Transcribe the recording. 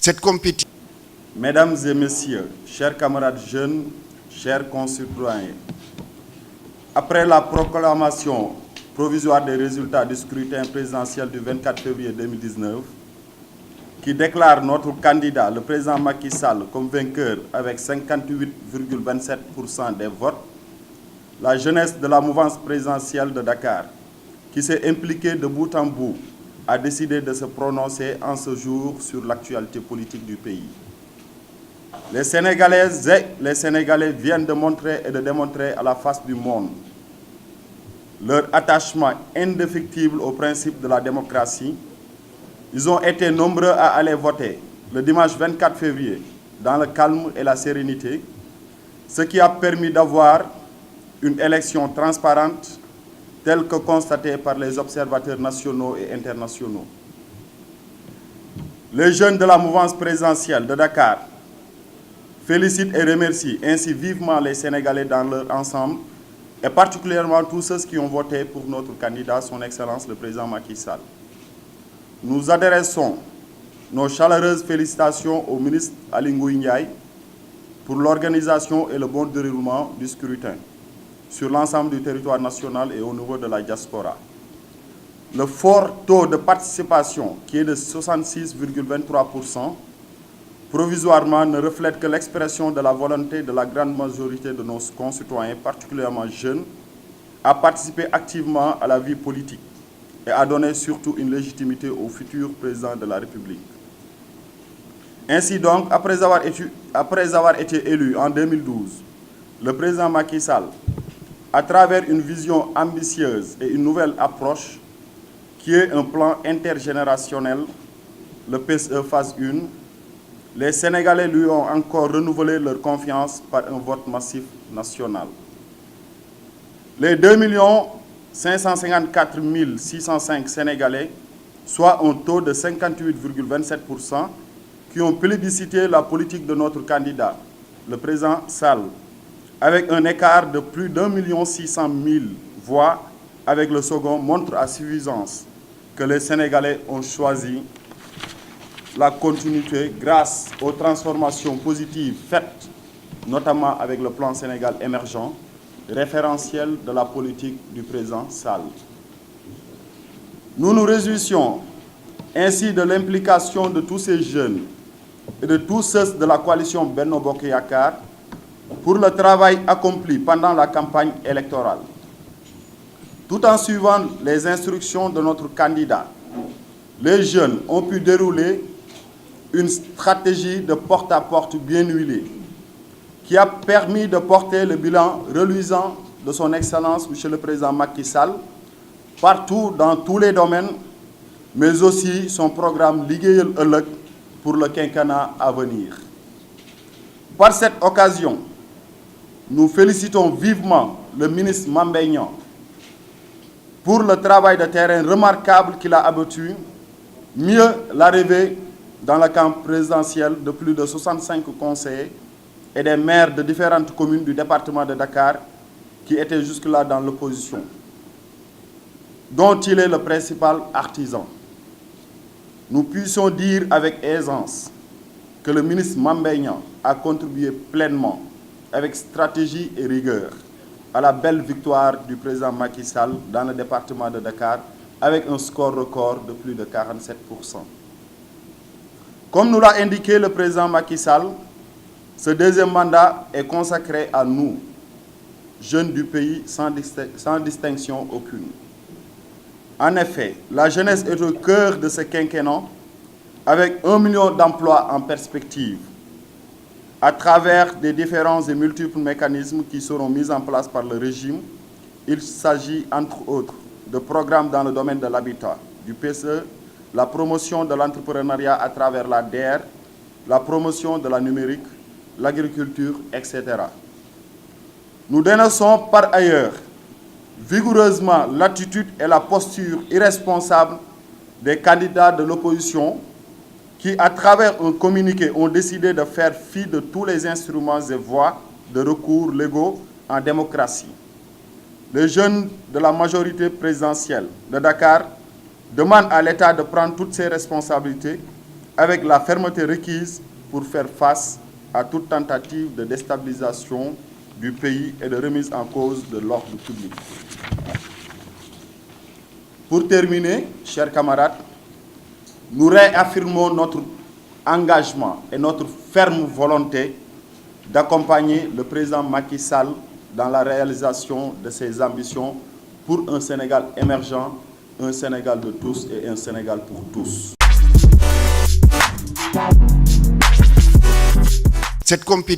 Cette compétition. Mesdames et messieurs, chers camarades jeunes, chers concitoyens, après la proclamation provisoire des résultats du scrutin présidentiel du 24 février 2019, qui déclare notre candidat, le président Macky Sall, comme vainqueur avec 58,27% des votes, la jeunesse de la mouvance présidentielle de Dakar, qui s'est impliquée de bout en bout, a décidé de se prononcer en ce jour sur l'actualité politique du pays. Les Sénégalaises et les Sénégalais viennent de montrer et de démontrer à la face du monde leur attachement indéfectible au principe de la démocratie. Ils ont été nombreux à aller voter le dimanche 24 février dans le calme et la sérénité, ce qui a permis d'avoir une élection transparente telle que constatée par les observateurs nationaux et internationaux. Les jeunes de la mouvance présidentielle de Dakar félicitent et remercient ainsi vivement les Sénégalais dans leur ensemble et particulièrement tous ceux qui ont voté pour notre candidat, son Excellence le président Macky Sall. Nous adressons nos chaleureuses félicitations au ministre Aly Ngouille Ndiaye pour l'organisation et le bon déroulement du scrutin sur l'ensemble du territoire national et au niveau de la diaspora. Le fort taux de participation, qui est de 66,23%, provisoirement ne reflète que l'expression de la volonté de la grande majorité de nos concitoyens, particulièrement jeunes, à participer activement à la vie politique et à donner surtout une légitimité au futur président de la République. Ainsi donc, après avoir été élu en 2012, le président Macky Sall, à travers une vision ambitieuse et une nouvelle approche, qui est un plan intergénérationnel, le PSE phase 1, les Sénégalais lui ont encore renouvelé leur confiance par un vote massif national. Les 2 554 605 Sénégalais, soit un taux de 58,27%, qui ont plébiscité la politique de notre candidat, le président Sall, avec un écart de plus d'1 600 000 voix avec le second, montre à suffisance que les Sénégalais ont choisi la continuité grâce aux transformations positives faites, notamment avec le plan Sénégal émergent, référentiel de la politique du président Sall. Nous nous réjouissons ainsi de l'implication de tous ces jeunes et de tous ceux de la coalition Benno Bokk Yakaar pour le travail accompli pendant la campagne électorale. Tout en suivant les instructions de notre candidat, les jeunes ont pu dérouler une stratégie de porte-à-porte bien huilée qui a permis de porter le bilan reluisant de son Excellence, M. le Président Macky Sall, partout dans tous les domaines, mais aussi son programme Liggéeyal Ëllëg pour le quinquennat à venir. Par cette occasion, nous félicitons vivement le ministre Mame Mbaye Niang pour le travail de terrain remarquable qu'il a abattu, mieux l'arrivée dans le camp présidentiel de plus de 65 conseillers et des maires de différentes communes du département de Dakar qui étaient jusque-là dans l'opposition, dont il est le principal artisan. Nous puissions dire avec aisance que le ministre Mame Mbaye Niang a contribué pleinement, avec stratégie et rigueur, à la belle victoire du président Macky Sall dans le département de Dakar, avec un score record de plus de 47%. Comme nous l'a indiqué le président Macky Sall, ce deuxième mandat est consacré à nous, jeunes du pays, sans distinction aucune. En effet, la jeunesse est au cœur de ce quinquennat, avec 1 million d'emplois en perspective, à travers des différents et multiples mécanismes qui seront mis en place par le régime. Il s'agit, entre autres, de programmes dans le domaine de l'habitat, du PSE, la promotion de l'entrepreneuriat à travers la DER, la promotion de la numérique, l'agriculture, etc. Nous dénonçons par ailleurs vigoureusement l'attitude et la posture irresponsable des candidats de l'opposition qui, à travers un communiqué, ont décidé de faire fi de tous les instruments et voies de recours légaux en démocratie. Les jeunes de la majorité présidentielle de Dakar demande à l'État de prendre toutes ses responsabilités avec la fermeté requise pour faire face à toute tentative de déstabilisation du pays et de remise en cause de l'ordre public. Pour terminer, chers camarades, nous réaffirmons notre engagement et notre ferme volonté d'accompagner le président Macky Sall dans la réalisation de ses ambitions pour un Sénégal émergent, un Sénégal de tous et un Sénégal pour tous. Cette compétition